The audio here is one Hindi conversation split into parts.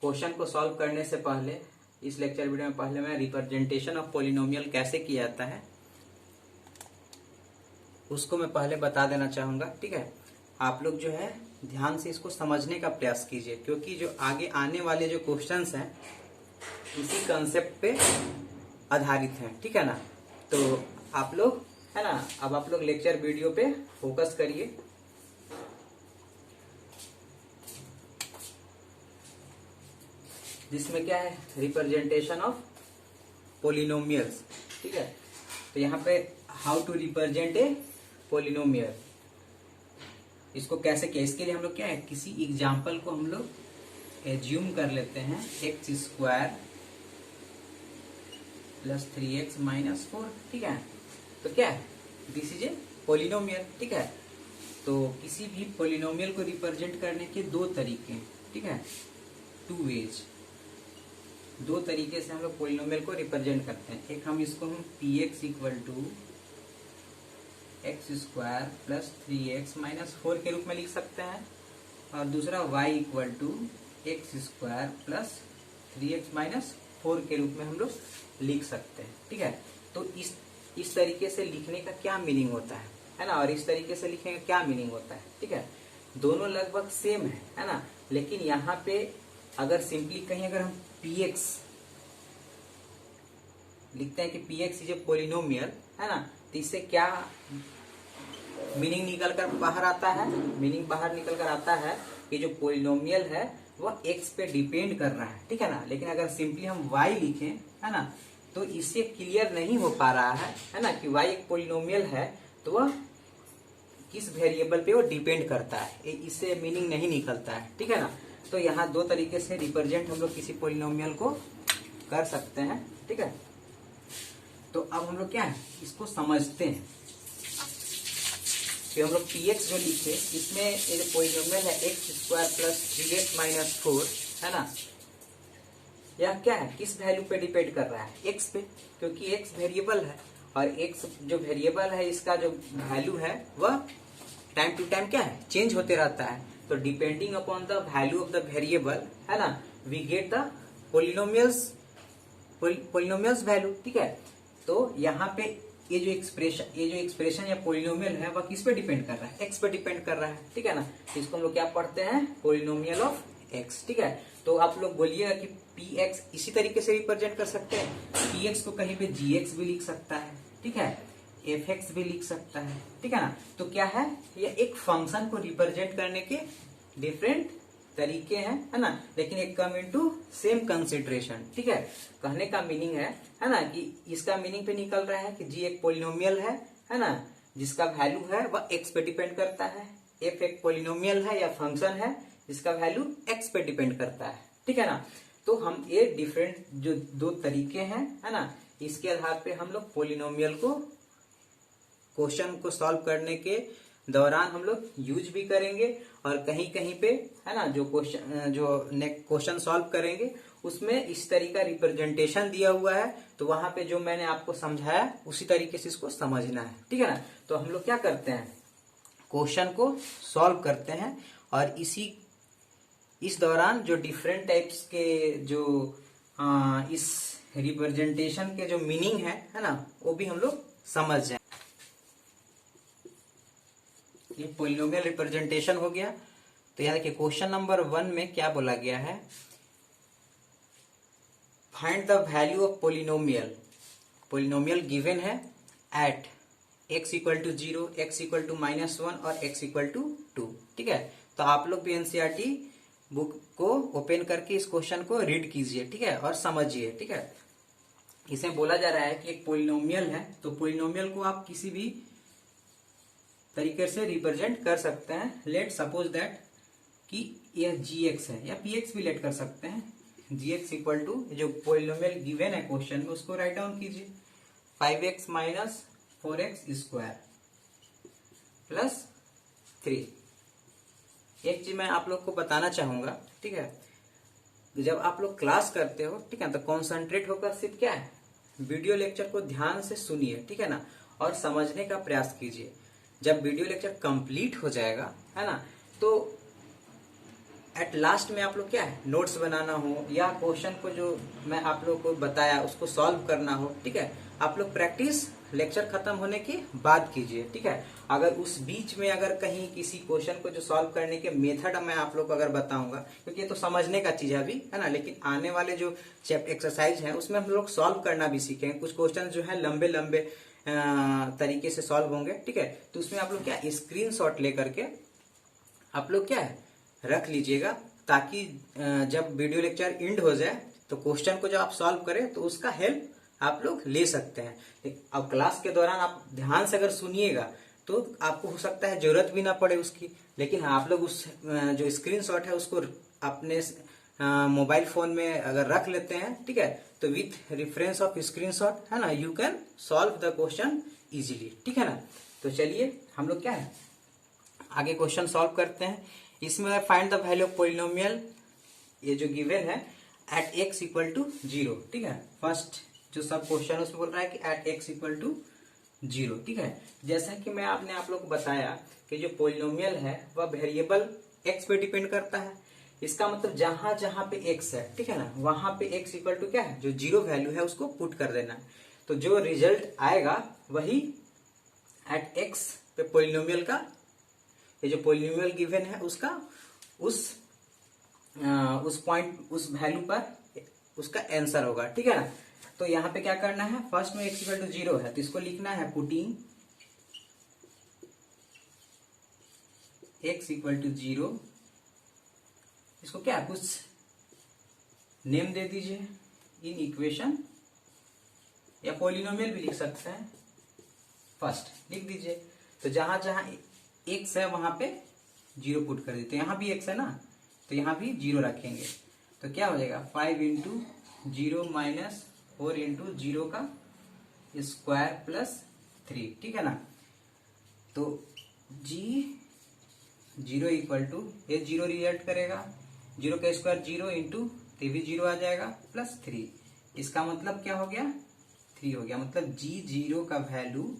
क्वेश्चन को सॉल्व करने से पहले इस लेक्चर वीडियो में पहले मैं रिप्रेजेंटेशन ऑफ पॉलिनोमियल कैसे किया जाता है उसको मैं पहले बता देना चाहूंगा। ठीक है, आप लोग जो है ध्यान से इसको समझने का प्रयास कीजिए, क्योंकि जो आगे आने वाले जो क्वेश्चंस हैं इसी कंसेप्ट पे आधारित हैं। ठीक है ना, तो आप लोग है ना, अब आप लोग लेक्चर वीडियो पे फोकस करिए। जिसमें क्या है, रिप्रेजेंटेशन ऑफ पॉलिनोमियल्स। ठीक है, तो यहाँ पे how to represent a polynomial, इसको कैसे किया, इसके लिए हम लोग क्या है, किसी एग्जाम्पल को हम लोग एज्यूम कर लेते हैं। X square plus 3x minus 4। ठीक है, तो क्या है, दिस इज ए पॉलिनोमियल। ठीक है, तो किसी भी पॉलिनोमियल को रिप्रेजेंट करने के दो तरीके हैं। ठीक है, टू वेज, दो तरीके से हम लोग पॉलिनोमियल को रिप्रेजेंट करते हैं। एक हम इसको हम px equal to x square plus 3x minus 4 के रूप में लिख सकते हैं, और दूसरा y equal to x square plus 3x minus 4 के रूप में हम लोग लिख सकते हैं। ठीक है, तो इस तरीके से लिखने का क्या मीनिंग होता है ना, और इस तरीके से लिखने का क्या मीनिंग होता है। ठीक है, दोनों लगभग सेम है ना, लेकिन यहाँ पे अगर सिंपली कहीं अगर हम px लिखते हैं कि px इज ए पॉलिनोमियल है ना, तो इससे क्या मीनिंग निकल कर बाहर आता है, मीनिंग बाहर निकल कर आता है कि जो पॉलिनोमियल है वह x पे डिपेंड कर रहा है। ठीक है ना, लेकिन अगर सिंपली हम y लिखें है ना, तो इससे क्लियर नहीं हो पा रहा है ना, कि y एक पॉलिनोमियल है तो वह किस वेरिएबल पे वो डिपेंड करता है, इससे मीनिंग नहीं निकलता है। ठीक है ना, तो यहाँ दो तरीके से रिप्रेजेंट हम लोग किसी पॉलिनोमियल को कर सकते हैं। ठीक है, तो अब हम लोग क्या है, इसको समझते हैं कि हम लोग px जो लिखे, इसमें ये जो पॉलिनोमियल है x square plus 3x minus 4 है ना, यह क्या है, किस वैल्यू पे डिपेंड कर रहा है, x पे, क्योंकि x वेरिएबल है, और x जो वेरिएबल है इसका जो वैल्यू है वह टाइम टू टाइम क्या है, चेंज होते रहता है। तो depending upon the value of the variable है ना, we get the polynomials value. ठीक है, तो यहाँ पे ये जो एक्सप्रेशन या पॉलिनोमियल है वह किस पे डिपेंड कर रहा है, x पे डिपेंड कर रहा है। ठीक है ना, तो इसको हम लोग क्या पढ़ते हैं, पॉलिनोमियल ऑफ x। ठीक है, तो आप लोग बोलिएगा कि px इसी तरीके से रिप्रेजेंट कर सकते हैं, px को कहीं पे gx भी लिख सकता है, ठीक है, fx भी लिख सकता है। ठीक है ना, तो क्या है, ये एक फंक्शन को रिप्रेजेंट करने के डिफरेंट तरीके हैं है ना, लेकिन एक कम इनटू सेम कंसिडरेशन। ठीक है, कहने का मीनिंग है ना, कि इसका मीनिंग पे निकल रहा है कि जी एक पॉलिनोमियल है ना, जिसका वैल्यू है वह x पे डिपेंड करता है, f एक पॉलिनोमियल है या फंक्शन है जिसका वैल्यू x पे डिपेंड करता है। ठीक है ना, तो हम ये डिफरेंट जो दो तरीके हैं है ना, इसके आधार पे हम लोग पॉलिनोमियल को क्वेश्चन को सॉल्व करने के दौरान हम लोग यूज भी करेंगे, और कहीं कहीं पे है ना जो क्वेश्चन सॉल्व करेंगे उसमें इस तरीका रिप्रेजेंटेशन दिया हुआ है, तो वहां पे जो मैंने आपको समझाया उसी तरीके से इसको समझना है। ठीक है ना, तो हम लोग क्या करते हैं, क्वेश्चन को सॉल्व करते हैं, और इस दौरान जो डिफरेंट टाइप्स के जो इस रिप्रेजेंटेशन के जो मीनिंग है ना, वो भी हम लोग समझ जाए। ये पॉलिनोमियल रिप्रेजेंटेशन हो गया। तो याद रखिए क्वेश्चन नंबर 1 में क्या बोला गया है, find the value of polynomial given है at x equal to 0, x equal to -1 और x इक्वल टू 2। ठीक है, तो आप लोग भी एनसीईआरटी बुक को ओपन करके इस क्वेश्चन को रीड कीजिए। ठीक है, और समझिए। ठीक है, इसमें बोला जा रहा है कि एक पॉलिनोमियल है, तो पॉलिनोमियल को आप किसी भी तरीके से रिप्रेजेंट कर सकते हैं। लेट सपोज दैट कि यह gx है, या px भी लेट कर सकते हैं। gx इक्वल टू जो पॉलिनोमियल गिवन है क्वेश्चन में उसको राइट डाउन कीजिए, 5x minus 4x square plus 3। एक चीज मैं आप लोग को बताना चाहूंगा। ठीक है, जब आप लोग क्लास करते हो, ठीक है, तो कॉन्सेंट्रेट होकर सिर्फ क्या है, वीडियो लेक्चर को ध्यान से सुनिए। ठीक है ना, और समझने का प्रयास कीजिए। जब वीडियो लेक्चर कंप्लीट हो जाएगा है ना, तो एट लास्ट में आप लोग क्या है नोट्स बनाना हो या क्वेश्चन को जो मैं आप लोग को बताया उसको सॉल्व करना हो, ठीक है, आप लोग प्रैक्टिस लेक्चर खत्म होने के बाद कीजिए, ठीक है। अगर उस बीच में अगर कहीं किसी क्वेश्चन को जो सॉल्व करने के मेथड मैं आप लोग को अगर बताऊंगा, क्योंकि ये तो समझने का चीज है अभी, है ना, लेकिन आने वाले जो एक्सरसाइज है उसमें हम लोग सॉल्व करना भी सीखेंगे। कुछ क्वेश्चन जो है लंबे लंबे तरीके से सॉल्व होंगे, ठीक है। तो उसमें आप लोग क्या स्क्रीन शॉट लेकर के आप लोग क्या है रख लीजिएगा, ताकि जब वीडियो लेक्चर एंड हो जाए तो क्वेश्चन को जब आप सॉल्व करें तो उसका हेल्प आप लोग ले सकते हैं। अब क्लास के दौरान आप ध्यान से अगर सुनिएगा तो आपको हो सकता है जरूरत भी ना पड़े उसकी, लेकिन आप लोग उस जो स्क्रीनशॉट है उसको अपने मोबाइल फोन में अगर रख लेते हैं, ठीक है, तो विथ रेफरेंस ऑफ स्क्रीनशॉट, है ना, you can solve the question easily, ठीक है ना। तो चलिए हम लोग क्या है आगे क्वेश्चन सॉल्व करते हैं। इसमें find the value of polynomial, ये जो गिवन है एट एक्स इक्वल टू 0, ठीक है। फर्स्ट जो सब क्वेश्चन उसमें बोल रहा है कि एट एक्स इक्वल टू 0, ठीक है। जैसा कि मैं आपने आप लोग को बताया कि जो पॉलिनोमियल है वह वेरिएबल एक्स पे डिपेंड करता है। इसका मतलब जहां जहां पे एक्स है, ठीक है ना, वहां पे एक्स इक्वल टू क्या है जो 0 वैल्यू है उसको पुट कर देना है। तो जो रिजल्ट आएगा वही एट एक्स पे पॉलिनोमियल का, ये जो पॉलिनोमियल गिवन है उसका उस पॉइंट उस वैल्यू पर उसका आंसर होगा, ठीक है ना। तो यहाँ पे क्या करना है, फर्स्ट में एक्स इक्वल टू 0 है तो इसको लिखना है पुटिंग एक्स इक्वल टू 0, इसको क्या कुछ नेम दे दीजिए इन इक्वेशन, या पॉलिनोमियल भी लिख सकते हैं, फर्स्ट लिख दीजिए। तो जहां जहां एक्स है वहां पे 0 पुट कर देते, यहां भी एक्स है ना तो यहां भी 0 रखेंगे। तो क्या हो जाएगा 5 इंटू 0 माइनस 4 इंटू 0 का स्क्वायर प्लस 3, ठीक है ना। तो जी 0 इक्वल टू ये 0 रिजल्ट करेगा, 0 का स्क्वायर 0 इंटू ये भी 0 आ जाएगा प्लस 3, इसका मतलब क्या हो गया 3 हो गया, मतलब जी 0 का वैल्यू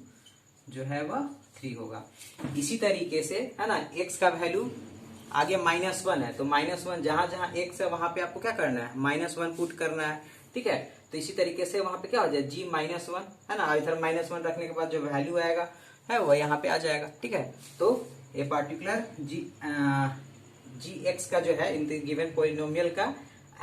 जो है वह 3 होगा। इसी तरीके से है ना x का वैल्यू आगे -1 है तो -1 जहां जहां x है वहां पे आपको क्या करना है -1 पुट करना है, ठीक है। तो इसी तरीके से वहां पे क्या हो जाए g -1 है ना, इधर -1 रखने के बाद जो वैल्यू आएगा है वो यहाँ पे आ जाएगा, ठीक है। तो ये पार्टिकुलर जी एक्स का जो है इन गिवन पॉलिनोमियल का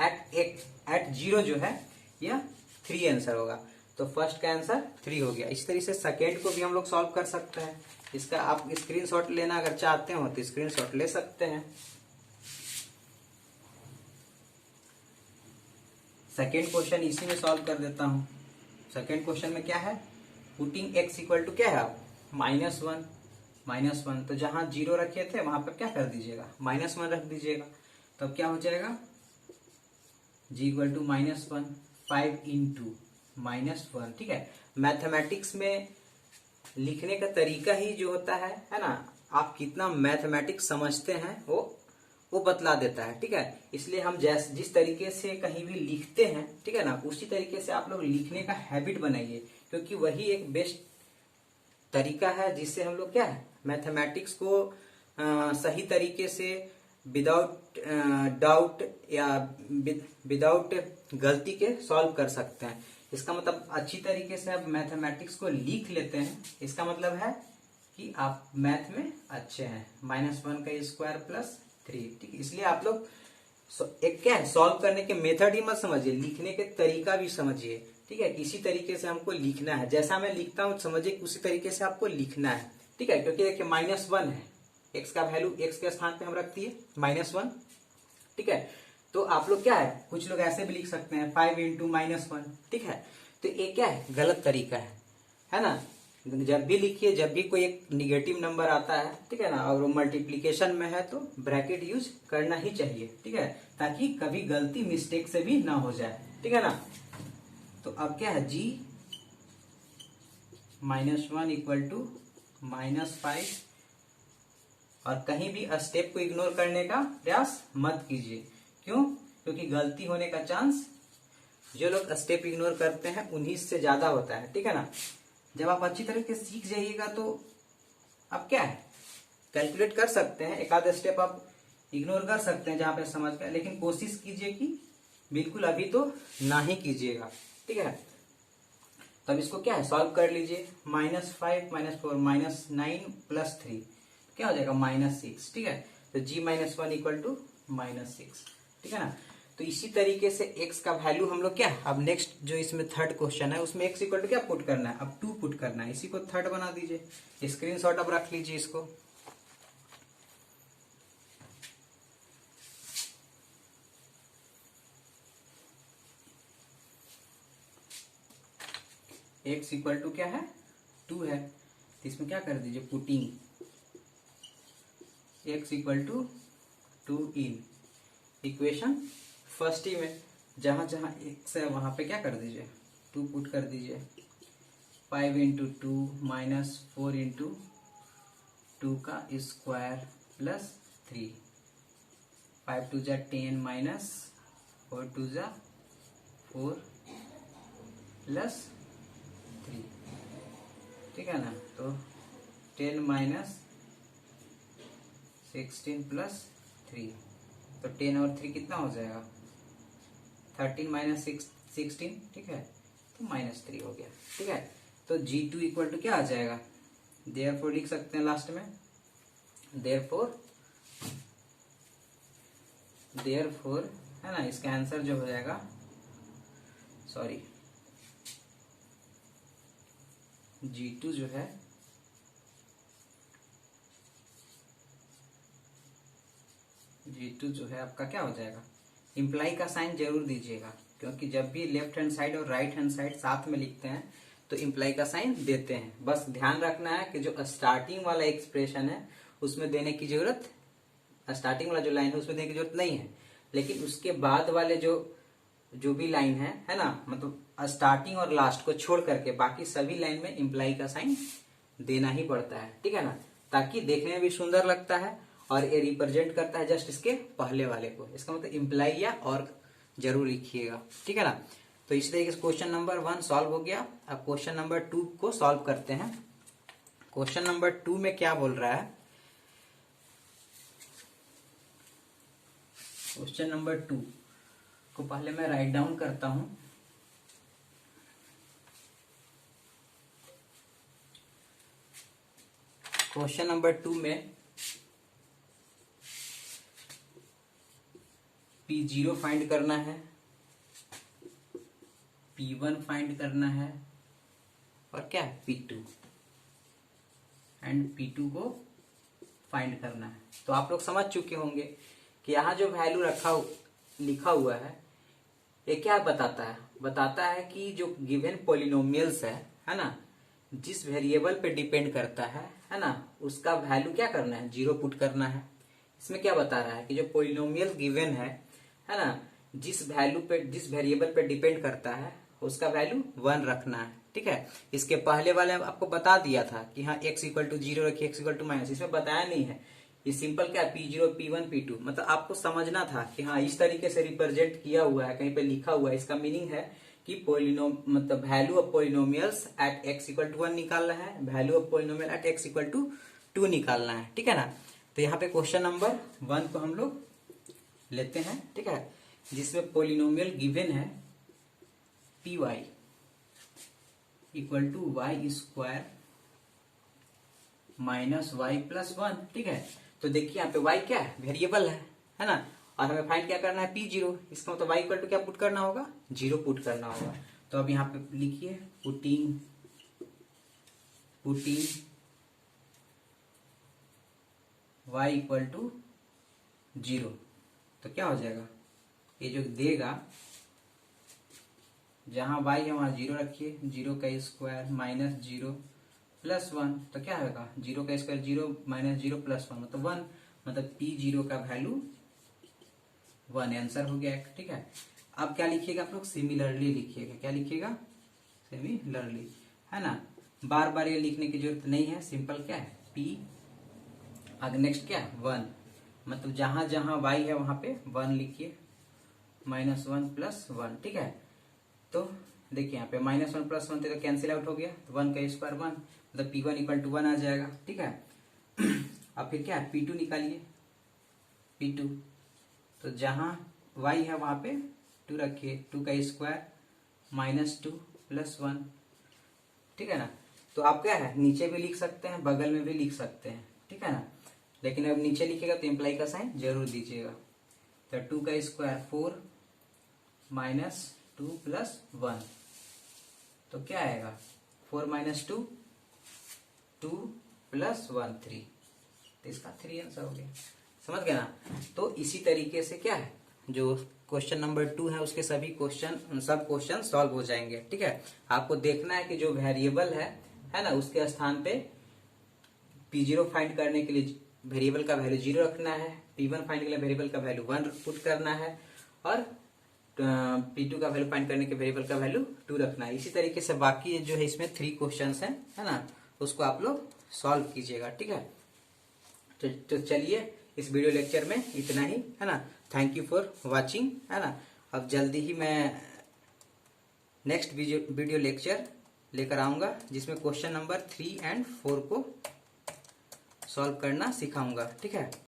एट 0 जो है यह 3 आंसर होगा। तो फर्स्ट का आंसर 3 हो गया। इस तरीके से सेकेंड को भी हम लोग सॉल्व कर सकते हैं। इसका आप स्क्रीनशॉट लेना अगर चाहते हो तो स्क्रीनशॉट ले सकते हैं। सेकेंड क्वेश्चन इसी में सॉल्व कर देता हूं। सेकेंड क्वेश्चन में क्या है, पुटिंग एक्स इक्वल टू क्या है आप -1 तो जहां 0 रखे थे वहां पर क्या कर दीजिएगा -1 रख दीजिएगा। तब क्या हो जाएगा g इक्वल टू -1 5 इंटू -1, ठीक है। मैथमेटिक्स में लिखने का तरीका ही जो होता है ना, आप कितना मैथमेटिक्स समझते हैं वो बतला देता है, ठीक है। इसलिए हम जिस तरीके से कहीं भी लिखते हैं, ठीक है ना, उसी तरीके से आप लोग लिखने का हैबिट बनाइए, क्योंकि वही एक बेस्ट तरीका है जिससे हम लोग क्या है मैथमेटिक्स को सही तरीके से विदाउट डाउट या विदाउट गलती के सॉल्व कर सकते हैं। इसका मतलब अच्छी तरीके से आप मैथमेटिक्स को लिख लेते हैं, इसका मतलब है कि आप मैथ में अच्छे हैं। -1 का स्क्वायर प्लस 3, ठीक। इसलिए आप लोग एक क्या है सॉल्व करने के मेथड ही मत समझिए, लिखने के तरीका भी समझिए, ठीक है। किसी तरीके से हमको लिखना है, जैसा मैं लिखता हूं समझिए उसी तरीके से आपको लिखना है, ठीक है। क्योंकि देखिए -1 है, एक्स का वैल्यू एक्स के स्थान पे हम रखती है -1, ठीक है। तो आप लोग क्या है कुछ लोग ऐसे भी लिख सकते हैं 5 इंटू -1, ठीक है। तो ये क्या है गलत तरीका है ना। जब भी लिखिए, जब भी कोई एक निगेटिव नंबर आता है, ठीक है ना, और वो मल्टीप्लीकेशन में है तो ब्रैकेट यूज करना ही चाहिए, ठीक है, ताकि कभी गलती मिस्टेक से भी ना हो जाए, ठीक है ना। तो अब क्या है g -1 इक्वल टू -5, और कहीं भी स्टेप को इग्नोर करने का प्रयास मत कीजिए। क्यों? क्योंकि गलती होने का चांस जो लोग स्टेप इग्नोर करते हैं उन्हीं से ज्यादा होता है, ठीक है ना। जब आप अच्छी तरह से सीख जाइएगा तो आप क्या है कैलकुलेट कर सकते हैं, एक आध स्टेप आप इग्नोर कर सकते हैं जहां पे समझ गए, लेकिन कोशिश कीजिए कि बिल्कुल अभी तो ना ही कीजिएगा, ठीक है। तो अब इसको क्या है, सॉल्व कर लीजिए। -5 -4 -9 + 3 क्या हो जाएगा, -6, ठीक है। तो g-1 इक्वल टू -6, ठीक है ना। तो इसी तरीके से x का वैल्यू हम लोग क्या, अब नेक्स्ट जो इसमें थर्ड क्वेश्चन है उसमें x इक्वल टू क्या पुट करना है, अब 2 पुट करना है। इसी को थर्ड बना दीजिए, स्क्रीनशॉट अब रख लीजिए इसको। x इक्वल टू क्या है, 2 है, तो इसमें क्या कर दीजिए, putting x equal to 2 in equation first ही में जहां जहां x है वहां पे क्या कर दीजिए, 2 पुट कर दीजिए। 5 × 2 -4 × 2 का स्क्वायर प्लस 3, 5 2 = 10 -4 2 = 4 प्लस 3, ठीक है ना। तो 10 -16 + 3, तो 10 और 3 कितना हो जाएगा, 13 - 16, ठीक है, तो -3 हो गया, ठीक है। तो G2 इक्वल टू क्या आ जाएगा, देयरफॉर लिख सकते हैं लास्ट में, देयरफॉर है ना, इसका आंसर जो हो जाएगा, सॉरी G2 जो है आपका क्या हो जाएगा, इम्प्लाई का साइन जरूर दीजिएगा, क्योंकि जब भी लेफ्ट हैंड साइड और राइट हैंड साइड साथ में लिखते हैं तो इम्प्लाई का साइन देते हैं। बस ध्यान रखना है कि जो स्टार्टिंग वाला एक्सप्रेशन है उसमें देने की जरूरत, स्टार्टिंग वाला जो लाइन है उसमें देने की जरूरत नहीं है, लेकिन उसके बाद वाले जो भी लाइन है ना, मतलब स्टार्टिंग और लास्ट को छोड़ करके बाकी सभी लाइन में इम्प्लाई का साइन देना ही पड़ता है, ठीक है ना, ताकि देखने में भी सुंदर लगता है और ये रिप्रेजेंट करता है जस्ट इसके पहले वाले को। इसका मतलब इम्प्लाई या और जरूर लिखिएगा, ठीक है ना। तो इस तरीके से क्वेश्चन नंबर 1 सॉल्व हो गया। अब क्वेश्चन नंबर 2 को सॉल्व करते हैं। क्वेश्चन नंबर 2 में क्या बोल रहा है, क्वेश्चन नंबर 2 को पहले मैं राइट डाउन करता हूं। क्वेश्चन नंबर 2 में P0 फाइंड करना है, P1 फाइंड करना है, और क्या है P2 एंड P2 को फाइंड करना है। तो आप लोग समझ चुके होंगे कि यहाँ जो वैल्यू लिखा हुआ है ये क्या बताता है कि जो गिवन पॉलिनोमियल्स है ना, जिस वेरिएबल पे डिपेंड करता है ना, उसका वैल्यू क्या करना है, 0 पुट करना है। इसमें क्या बता रहा है कि जो पॉलिनोमियल गिवन है ना, जिस वेरिएबल पे डिपेंड करता है उसका वैल्यू 1 रखना है, ठीक है। इसके पहले वाले आपको बता दिया था कि हाँ x इक्वल टू 0 रखिए, x इक्वल टू माइनस, इसमें बताया नहीं है। ये सिंपल क्या है, P0 P1 P2, मतलब आपको समझना था कि हाँ इस तरीके से रिप्रेजेंट किया हुआ है, कहीं पे लिखा हुआ है। इसका मीनिंग है कि मतलब value of polynomials at x equal to 1 निकालना है, value of polynomial at x equal to 2 निकालना है, ठीक है ना। तो यहाँ पे क्वेश्चन नंबर 1 को हम लोग लेते हैं, ठीक है, जिसमें पॉलिनोमियल गिवन है py equal to y square minus y plus 1, ठीक है। तो देखिए यहाँ पे y क्या है, वेरिएबल है ना, और हमें फाइंड क्या करना है, P0। इसका मतलब y इक्वल टू क्या पुट करना होगा, 0 पुट करना होगा। तो अब यहाँ पे लिखिए पुटिंग y इक्वल टू 0, तो क्या हो जाएगा, ये जो देगा, जहां y है वहां 0 रखिए, 0 का स्क्वायर माइनस 0 प्लस 1, तो क्या होगा, 0 का स्क्वायर 0 माइनस 0 प्लस 1 मतलब 1, मतलब P0 का वैल्यू 1, आंसर हो गया, ठीक है। अब क्या लिखिएगा आप लोग, सिमिलरली लिखिएगा, क्या लिखिएगा, सिमिलरली, है ना। बार बार ये लिखने की जरूरत नहीं है, सिंपल क्या है P, आगे नेक्स्ट क्या है 1, मतलब जहां जहां y है वहां पे 1 लिखिए, -1 प्लस 1, ठीक है। तो देखिए यहाँ पे -1 प्लस 1 तो कैंसिल आउट हो गया, तो 1 का स्क्वायर 1, मतलब P1 इक्वल टू 1 आ जाएगा, ठीक है। अब फिर क्या है, P2 निकालिए, P2। तो जहां y है वहां पे 2 रखिए, 2 का स्क्वायर -2 + 1, ठीक है ना। तो आप क्या है नीचे भी लिख सकते हैं, बगल में भी लिख सकते हैं, ठीक है ना। लेकिन अब नीचे लिखेगा तो इम्प्लाई का साइन जरूर दीजिएगा। तो 2 का स्क्वायर 4 -2 + 1, तो क्या आएगा 4 - 2 2 + 1 3। तो इसका 3 आंसर हो गया, समझ गया ना। तो इसी तरीके से क्या है जो क्वेश्चन नंबर 2 है उसके सभी क्वेश्चन सब क्वेश्चन सॉल्व हो जाएंगे, ठीक है। आपको देखना है कि जो वेरिएबल है ना, उसके स्थान पे P0 फाइंड करने के लिए वेरिएबल का वैल्यू 0 रखना है, P1 फाइंड के लिए वेरिएबल का वैल्यू 1 पुट करना है, और P2 का वैल्यू फाइंड करने के वेरिएबल का वैल्यू 2 रखना है। इसी तरीके से बाकी जो है इसमें 3 क्वेश्चन है ना, उसको आप लोग सॉल्व कीजिएगा, ठीक है। तो चलिए इस वीडियो लेक्चर में इतना ही, है ना। थैंक यू फॉर वॉचिंग, है ना। अब जल्दी ही मैं नेक्स्ट वीडियो लेक्चर लेकर आऊंगा जिसमें क्वेश्चन नंबर 3 और 4 को सॉल्व करना सिखाऊंगा, ठीक है।